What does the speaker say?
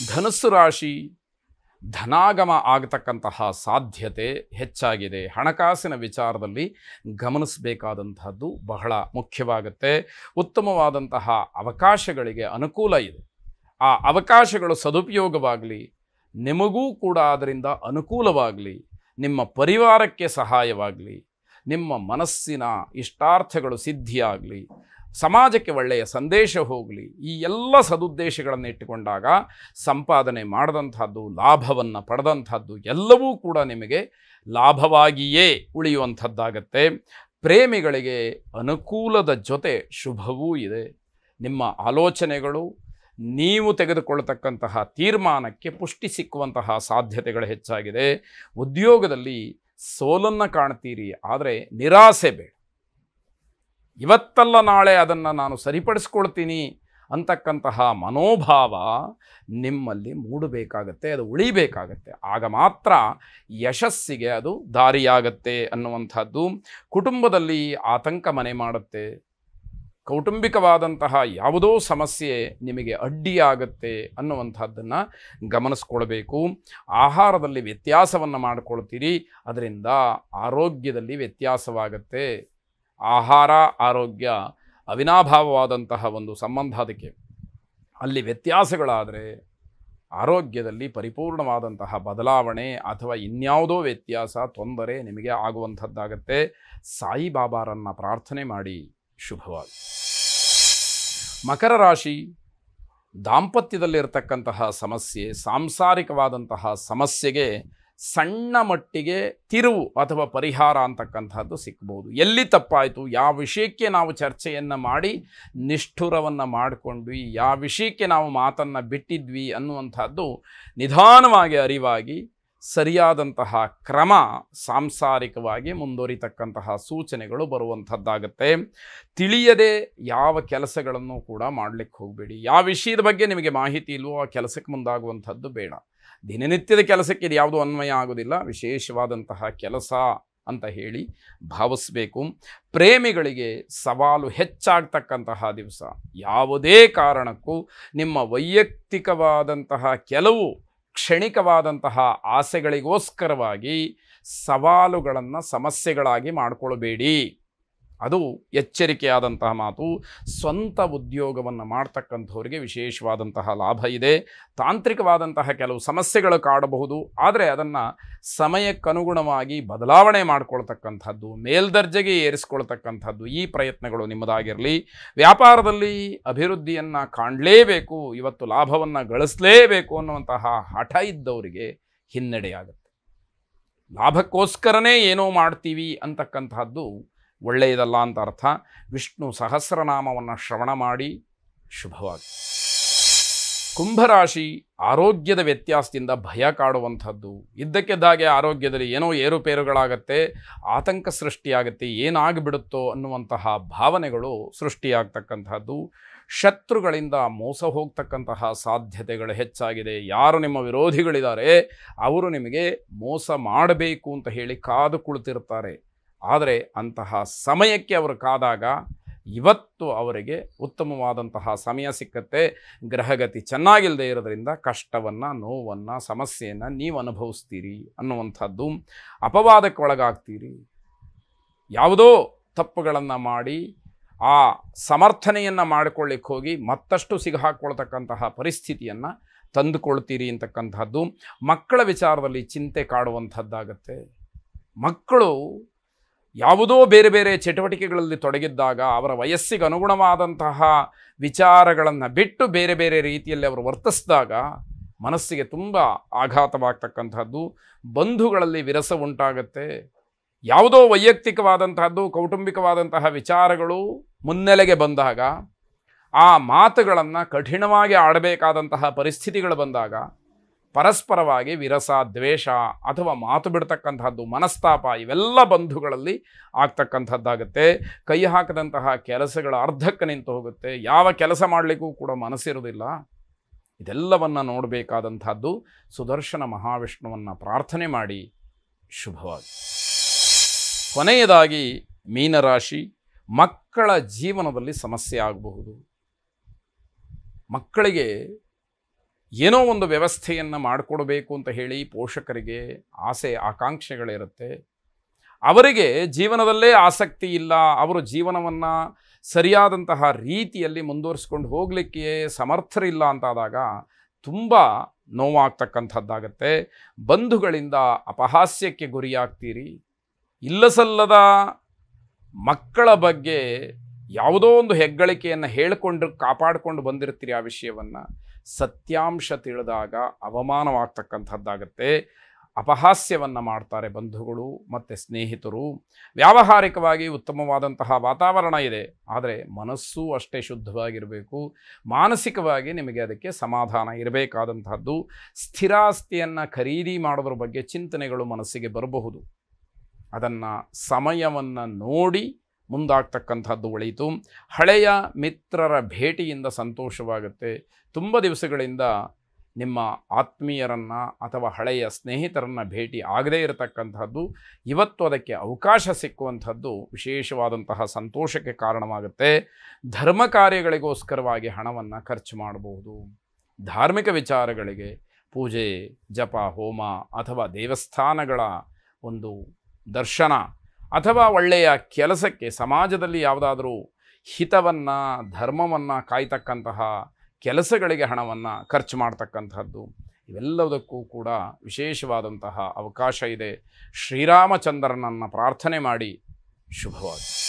ಧನುಸ್ಸು ರಾಶಿ ಧನಾಗಮ ಆಗತಕ್ಕಂತಹ ಸಾಧ್ಯತೆ ಹೆಚ್ಚಾಗಿದೆ. ಹಣಕಾಸಿನ ವಿಚಾರದಲ್ಲಿ ಗಮನಿಸಬೇಕಾದಂತಹದ್ದು ಬಹಳ ಮುಖ್ಯವಾಗುತ್ತೆ. ಉತ್ತಮವಾದಂತಹ ಅವಕಾಶಗಳಿಗೆ ಅನುಕೂಲ ಇದೆ. ಆ ಅವಕಾಶಗಳು ಸದುಪಯೋಗವಾಗಲಿ, ನಿಮಗೂ ಕೂಡ ಅದರಿಂದ ಅನುಕೂಲವಾಗಲಿ, ನಿಮ್ಮ ಪರಿವಾರಕ್ಕೆ ಸಹಾಯವಾಗಲಿ, ನಿಮ್ಮ ಮನಸ್ಸಿನ ಇಷ್ಟಾರ್ಥಗಳು ಸಿದ್ಧಿಯಾಗಲಿ, ಸಮಾಜಕ್ಕೆ ಒಳ್ಳೆಯ ಸಂದೇಶ ಹೋಗಲಿ, ಈ ಎಲ್ಲ ಸದುದ್ದೇಶಗಳನ್ನು ಇಟ್ಟುಕೊಂಡಾಗ ಸಂಪಾದನೆ ಮಾಡಿದಂಥದ್ದು, ಲಾಭವನ್ನು ಪಡೆದಂಥದ್ದು ಎಲ್ಲವೂ ಕೂಡ ನಿಮಗೆ ಲಾಭವಾಗಿಯೇ ಉಳಿಯುವಂಥದ್ದಾಗತ್ತೆ. ಪ್ರೇಮಿಗಳಿಗೆ ಅನುಕೂಲದ ಜೊತೆ ಶುಭವೂ ಇದೆ. ನಿಮ್ಮ ಆಲೋಚನೆಗಳು, ನೀವು ತೆಗೆದುಕೊಳ್ಳತಕ್ಕಂತಹ ತೀರ್ಮಾನಕ್ಕೆ ಪುಷ್ಟಿ ಸಿಕ್ಕುವಂತಹ ಸಾಧ್ಯತೆಗಳು ಹೆಚ್ಚಾಗಿದೆ. ಉದ್ಯೋಗದಲ್ಲಿ ಸೋಲನ್ನು ಕಾಣ್ತೀರಿ, ಆದರೆ ನಿರಾಸೆ ಬೇಡ. ಇವತ್ತಲ್ಲ ನಾಳೆ ಅದನ್ನು ನಾನು ಸರಿಪಡಿಸ್ಕೊಳ್ತೀನಿ ಅಂತಕ್ಕಂತಹ ಮನೋಭಾವ ನಿಮ್ಮಲ್ಲಿ ಮೂಡಬೇಕಾಗತ್ತೆ, ಅದು ಉಳಿಬೇಕಾಗತ್ತೆ. ಆಗ ಮಾತ್ರ ಯಶಸ್ಸಿಗೆ ಅದು ದಾರಿಯಾಗತ್ತೆ ಅನ್ನುವಂಥದ್ದು. ಕುಟುಂಬದಲ್ಲಿ ಆತಂಕ ಮನೆ ಮಾಡುತ್ತೆ. ಕೌಟುಂಬಿಕವಾದಂತಹ ಯಾವುದೋ ಸಮಸ್ಯೆ ನಿಮಗೆ ಅಡ್ಡಿಯಾಗತ್ತೆ ಅನ್ನುವಂಥದ್ದನ್ನು ಗಮನಿಸ್ಕೊಳ್ಬೇಕು. ಆಹಾರದಲ್ಲಿ ವ್ಯತ್ಯಾಸವನ್ನು ಮಾಡಿಕೊಳ್ತೀರಿ, ಅದರಿಂದ ಆರೋಗ್ಯದಲ್ಲಿ ವ್ಯತ್ಯಾಸವಾಗತ್ತೆ. ಆಹಾರ ಆರೋಗ್ಯ ಅವಿನಾಭಾವವಾದಂತಹ ಒಂದು ಸಂಬಂಧ. ಅದಕ್ಕೆ ಅಲ್ಲಿ ವ್ಯತ್ಯಾಸಗಳಾದರೆ ಆರೋಗ್ಯದಲ್ಲಿ ಪರಿಪೂರ್ಣವಾದಂತಹ ಬದಲಾವಣೆ ಅಥವಾ ಇನ್ಯಾವುದೋ ವ್ಯತ್ಯಾಸ, ತೊಂದರೆ ನಿಮಗೆ ಆಗುವಂಥದ್ದಾಗತ್ತೆ. ಸಾಯಿಬಾಬಾರನ್ನು ಪ್ರಾರ್ಥನೆ ಮಾಡಿ. ಶುಭವಾಗಿ. ಮಕರ ರಾಶಿ ದಾಂಪತ್ಯದಲ್ಲಿರ್ತಕ್ಕಂತಹ ಸಮಸ್ಯೆ, ಸಾಂಸಾರಿಕವಾದಂತಹ ಸಮಸ್ಯೆಗೆ ಸಣ್ಣ ಮಟ್ಟಿಗೆ ತಿರುವು ಅಥವಾ ಪರಿಹಾರ ಅಂತಕ್ಕಂಥದ್ದು ಸಿಕ್ಬೋದು. ಎಲ್ಲಿ ತಪ್ಪಾಯಿತು, ಯಾವ ವಿಷಯಕ್ಕೆ ನಾವು ಚರ್ಚೆಯನ್ನು ಮಾಡಿ ನಿಷ್ಠುರವನ್ನು ಮಾಡಿಕೊಂಡ್ವಿ, ಯಾವ ವಿಷಯಕ್ಕೆ ನಾವು ಮಾತನ್ನು ಬಿಟ್ಟಿದ್ವಿ ಅನ್ನುವಂಥದ್ದು ನಿಧಾನವಾಗಿ ಅರಿವಾಗಿ ಸರಿಯಾದಂತಹ ಕ್ರಮ ಸಾಂಸಾರಿಕವಾಗಿ ಮುಂದುವರಿತಕ್ಕಂತಹ ಸೂಚನೆಗಳು ಬರುವಂಥದ್ದಾಗತ್ತೆ. ತಿಳಿಯದೆ ಯಾವ ಕೆಲಸಗಳನ್ನು ಕೂಡ ಮಾಡಲಿಕ್ಕೆ ಹೋಗಬೇಡಿ. ಯಾವ ವಿಷಯದ ಬಗ್ಗೆ ನಿಮಗೆ ಮಾಹಿತಿ ಇಲ್ವೋ ಆ ಕೆಲಸಕ್ಕೆ ಮುಂದಾಗುವಂಥದ್ದು ಬೇಡ. ದಿನನಿತ್ಯದ ಕೆಲಸಕ್ಕೆ ಇದು ಯಾವುದೂ ಅನ್ವಯ ಆಗೋದಿಲ್ಲ, ವಿಶೇಷವಾದಂತಹ ಕೆಲಸ ಅಂತ ಹೇಳಿ ಭಾವಿಸಬೇಕು. ಪ್ರೇಮಿಗಳಿಗೆ ಸವಾಲು ಹೆಚ್ಚಾಗ್ತಕ್ಕಂತಹ ದಿವಸ. ಯಾವುದೇ ಕಾರಣಕ್ಕೂ ನಿಮ್ಮ ವೈಯಕ್ತಿಕವಾದಂತಹ ಕೆಲವು ಕ್ಷಣಿಕವಾದಂತಹ ಆಸೆಗಳಿಗೋಸ್ಕರವಾಗಿ ಸವಾಲುಗಳನ್ನು ಸಮಸ್ಯೆಗಳಾಗಿ ಮಾಡಿಕೊಳ್ಬೇಡಿ. ಅದು ಎಚ್ಚರಿಕೆಯಾದಂತಹ ಮಾತು. ಸ್ವಂತ ಉದ್ಯೋಗವನ್ನು ಮಾಡ್ತಕ್ಕಂಥವ್ರಿಗೆ ವಿಶೇಷವಾದಂತಹ ಲಾಭ ಇದೆ. ತಾಂತ್ರಿಕವಾದಂತಹ ಕೆಲವು ಸಮಸ್ಯೆಗಳು ಕಾಡಬಹುದು, ಆದರೆ ಅದನ್ನು ಸಮಯಕ್ಕನುಗುಣವಾಗಿ ಬದಲಾವಣೆ ಮಾಡಿಕೊಳ್ತಕ್ಕಂಥದ್ದು, ಮೇಲ್ದರ್ಜೆಗೆ ಏರಿಸ್ಕೊಳ್ತಕ್ಕಂಥದ್ದು ಈ ಪ್ರಯತ್ನಗಳು ನಿಮ್ಮದಾಗಿರಲಿ. ವ್ಯಾಪಾರದಲ್ಲಿ ಅಭಿವೃದ್ಧಿಯನ್ನು ಕಾಣಲೇಬೇಕು, ಇವತ್ತು ಲಾಭವನ್ನು ಗಳಿಸಲೇಬೇಕು ಅನ್ನುವಂತಹ ಹಠ ಇದ್ದವರಿಗೆ ಹಿನ್ನಡೆಯಾಗುತ್ತೆ. ಲಾಭಕ್ಕೋಸ್ಕರನೇ ಏನೋ ಮಾಡ್ತೀವಿ ಅಂತಕ್ಕಂಥದ್ದು ಒಳ್ಳೆಯದಲ್ಲ ಅಂತ ಅರ್ಥ. ವಿಷ್ಣು ಸಹಸ್ರನಾಮವನ್ನು ಶ್ರವಣ ಮಾಡಿ. ಶುಭವಾಗಿ. ಕುಂಭರಾಶಿ ಆರೋಗ್ಯದ ವ್ಯತ್ಯಾಸದಿಂದ ಭಯ ಕಾಡುವಂಥದ್ದು. ಇದ್ದಕ್ಕಿದ್ದಾಗೆ ಆರೋಗ್ಯದಲ್ಲಿ ಏನೋ ಏರುಪೇರುಗಳಾಗತ್ತೆ, ಆತಂಕ ಸೃಷ್ಟಿಯಾಗುತ್ತೆ, ಏನಾಗಿಬಿಡುತ್ತೋ ಅನ್ನುವಂತಹ ಭಾವನೆಗಳು ಸೃಷ್ಟಿಯಾಗ್ತಕ್ಕಂಥದ್ದು. ಶತ್ರುಗಳಿಂದ ಮೋಸ ಹೋಗ್ತಕ್ಕಂತಹ ಸಾಧ್ಯತೆಗಳು ಹೆಚ್ಚಾಗಿದೆ. ಯಾರು ನಿಮ್ಮ ವಿರೋಧಿಗಳಿದ್ದಾರೆ ಅವರು ನಿಮಗೆ ಮೋಸ ಮಾಡಬೇಕು ಅಂತ ಹೇಳಿ ಕಾದು ಕುಳಿತಿರ್ತಾರೆ. ಆದರೆ ಅಂತಹ ಸಮಯಕ್ಕೆ ಅವರು ಕಾದಾಗ ಇವತ್ತು ಅವರಿಗೆ ಉತ್ತಮವಾದಂತಹ ಸಮಯ ಸಿಕ್ಕತ್ತೆ. ಗ್ರಹಗತಿ ಚೆನ್ನಾಗಿಲ್ಲದೆ ಇರೋದ್ರಿಂದ ಕಷ್ಟವನ್ನು, ನೋವನ್ನು, ಸಮಸ್ಯೆಯನ್ನು ನೀವು ಅನುಭವಿಸ್ತೀರಿ ಅನ್ನುವಂಥದ್ದು. ಅಪವಾದಕ್ಕೆ ಒಳಗಾಗ್ತೀರಿ. ಯಾವುದೋ ತಪ್ಪುಗಳನ್ನು ಮಾಡಿ ಆ ಸಮರ್ಥನೆಯನ್ನು ಮಾಡಿಕೊಳ್ಳಿಕ್ಕೆ ಹೋಗಿ ಮತ್ತಷ್ಟು ಸಿಗಹಾಕ್ಕೊಳ್ತಕ್ಕಂತಹ ಪರಿಸ್ಥಿತಿಯನ್ನು ತಂದುಕೊಳ್ತೀರಿ ಅಂತಕ್ಕಂಥದ್ದು. ಮಕ್ಕಳ ವಿಚಾರದಲ್ಲಿ ಚಿಂತೆ ಕಾಡುವಂಥದ್ದಾಗತ್ತೆ. ಮಕ್ಕಳು ಯಾವುದೋ ಬೇರೆ ಬೇರೆ ಚಟುವಟಿಕೆಗಳಲ್ಲಿ ತೊಡಗಿದ್ದಾಗ ಅವರ ವಯಸ್ಸಿಗೆ ಅನುಗುಣವಾದಂತಹ ವಿಚಾರಗಳನ್ನು ಬಿಟ್ಟು ಬೇರೆ ಬೇರೆ ರೀತಿಯಲ್ಲಿ ಅವರು ವರ್ತಿಸಿದಾಗ ಮನಸ್ಸಿಗೆ ತುಂಬ ಆಘಾತವಾಗ್ತಕ್ಕಂಥದ್ದು. ಬಂಧುಗಳಲ್ಲಿ ವಿರಸ ಉಂಟಾಗತ್ತೆ. ಯಾವುದೋ ವೈಯಕ್ತಿಕವಾದಂತಹದ್ದು, ಕೌಟುಂಬಿಕವಾದಂತಹ ವಿಚಾರಗಳು ಮುನ್ನೆಲೆಗೆ ಬಂದಾಗ, ಆ ಮಾತುಗಳನ್ನು ಕಠಿಣವಾಗಿ ಆಡಬೇಕಾದಂತಹ ಪರಿಸ್ಥಿತಿಗಳು ಬಂದಾಗ ಪರಸ್ಪರವಾಗಿ ವಿರಸ, ದ್ವೇಷ ಅಥವಾ ಮಾತು ಬಿಡ್ತಕ್ಕಂಥದ್ದು, ಮನಸ್ತಾಪ ಇವೆಲ್ಲ ಬಂಧುಗಳಲ್ಲಿ ಆಗ್ತಕ್ಕಂಥದ್ದಾಗುತ್ತೆ. ಕೈ ಹಾಕದಂತಹ ಕೆಲಸಗಳ ಅರ್ಧಕ್ಕೆ ನಿಂತು ಹೋಗುತ್ತೆ. ಯಾವ ಕೆಲಸ ಮಾಡಲಿಕ್ಕೂ ಕೂಡ ಮನಸ್ಸಿರುವುದಿಲ್ಲ. ಇದೆಲ್ಲವನ್ನು ನೋಡಬೇಕಾದಂಥದ್ದು. ಸುದರ್ಶನ ಮಹಾವಿಷ್ಣುವನ್ನು ಪ್ರಾರ್ಥನೆ ಮಾಡಿ. ಶುಭವಾಗಿ. ಕೊನೆಯದಾಗಿ ಮೀನರಾಶಿ ಮಕ್ಕಳ ಜೀವನದಲ್ಲಿ ಸಮಸ್ಯೆ ಆಗಬಹುದು. ಮಕ್ಕಳಿಗೆ ಏನೋ ಒಂದು ವ್ಯವಸ್ಥೆಯನ್ನು ಮಾಡಿಕೊಡಬೇಕು ಅಂತ ಹೇಳಿ ಪೋಷಕರಿಗೆ ಆಸೆ ಆಕಾಂಕ್ಷೆಗಳಿರುತ್ತೆ. ಅವರಿಗೆ ಜೀವನದಲ್ಲೇ ಆಸಕ್ತಿ ಇಲ್ಲ, ಅವರು ಜೀವನವನ್ನು ಸರಿಯಾದಂತಹ ರೀತಿಯಲ್ಲಿ ಮುಂದುವರಿಸ್ಕೊಂಡು ಹೋಗಲಿಕ್ಕೆ ಸಮರ್ಥರಿಲ್ಲ ಅಂತಾದಾಗ ತುಂಬ ನೋವಾಗ್ತಕ್ಕಂಥದ್ದಾಗತ್ತೆ. ಬಂಧುಗಳಿಂದ ಅಪಹಾಸ್ಯಕ್ಕೆ ಗುರಿಯಾಗ್ತೀರಿ. ಇಲ್ಲಸಲ್ಲದ ಮಕ್ಕಳ ಬಗ್ಗೆ ಯಾವುದೋ ಒಂದು ಹೆಗ್ಗಳಿಕೆಯನ್ನು ಹೇಳಿಕೊಂಡು ಕಾಪಾಡಿಕೊಂಡು ಬಂದಿರ್ತೀರಿ. ಆ ವಿಷಯವನ್ನು ಸತ್ಯಾಂಶ ತಿಳಿದಾಗ ಅವಮಾನವಾಗ್ತಕ್ಕಂಥದ್ದಾಗತ್ತೆ. ಅಪಹಾಸ್ಯವನ್ನು ಮಾಡ್ತಾರೆ ಬಂಧುಗಳು ಮತ್ತು ಸ್ನೇಹಿತರು. ವ್ಯಾವಹಾರಿಕವಾಗಿ ಉತ್ತಮವಾದಂತಹ ವಾತಾವರಣ ಇದೆ, ಆದರೆ ಮನಸ್ಸೂ ಅಷ್ಟೇ ಶುದ್ಧವಾಗಿರಬೇಕು. ಮಾನಸಿಕವಾಗಿ ನಿಮಗೆ ಅದಕ್ಕೆ ಸಮಾಧಾನ ಇರಬೇಕಾದಂತಹದ್ದು. ಸ್ಥಿರಾಸ್ತಿಯನ್ನು ಖರೀದಿ ಮಾಡೋದ್ರ ಬಗ್ಗೆ ಚಿಂತನೆಗಳು ಮನಸ್ಸಿಗೆ ಬರಬಹುದು. ಅದನ್ನು ಸಮಯವನ್ನು ನೋಡಿ ಮುಂದಾಗ್ತಕ್ಕಂಥದ್ದು ಒಳಿತು. ಹಳೆಯ ಮಿತ್ರರ ಭೇಟಿಯಿಂದ ಸಂತೋಷವಾಗುತ್ತೆ. ತುಂಬ ದಿವಸಗಳಿಂದ ನಿಮ್ಮ ಆತ್ಮೀಯರನ್ನು ಅಥವಾ ಹಳೆಯ ಸ್ನೇಹಿತರನ್ನು ಭೇಟಿ ಆಗದೇ ಇರತಕ್ಕಂಥದ್ದು ಇವತ್ತು ಅದಕ್ಕೆ ಅವಕಾಶ ಸಿಕ್ಕುವಂಥದ್ದು ವಿಶೇಷವಾದಂತಹ ಸಂತೋಷಕ್ಕೆ ಕಾರಣವಾಗುತ್ತೆ. ಧರ್ಮ ಕಾರ್ಯಗಳಿಗೋಸ್ಕರವಾಗಿ ಹಣವನ್ನು ಖರ್ಚು ಮಾಡಬಹುದು. ಧಾರ್ಮಿಕ ವಿಚಾರಗಳಿಗೆ ಪೂಜೆ, ಜಪ, ಹೋಮ ಅಥವಾ ದೇವಸ್ಥಾನಗಳ ಒಂದು ದರ್ಶನ ಅಥವಾ ಒಳ್ಳೆಯ ಕೆಲಸಕ್ಕೆ, ಸಮಾಜದಲ್ಲಿ ಯಾವುದಾದರೂ ಹಿತವನ್ನು ಧರ್ಮವನ್ನು ಕಾಯ್ತಕ್ಕಂತಹ ಕೆಲಸಗಳಿಗೆ ಹಣವನ್ನು ಖರ್ಚು ಮಾಡ್ತಕ್ಕಂಥದ್ದು, ಇವೆಲ್ಲದಕ್ಕೂ ಕೂಡ ವಿಶೇಷವಾದಂತಹ ಅವಕಾಶ ಇದೆ. ಶ್ರೀರಾಮಚಂದ್ರನನ್ನು ಪ್ರಾರ್ಥನೆ ಮಾಡಿ. ಶುಭವಾಗಲಿ.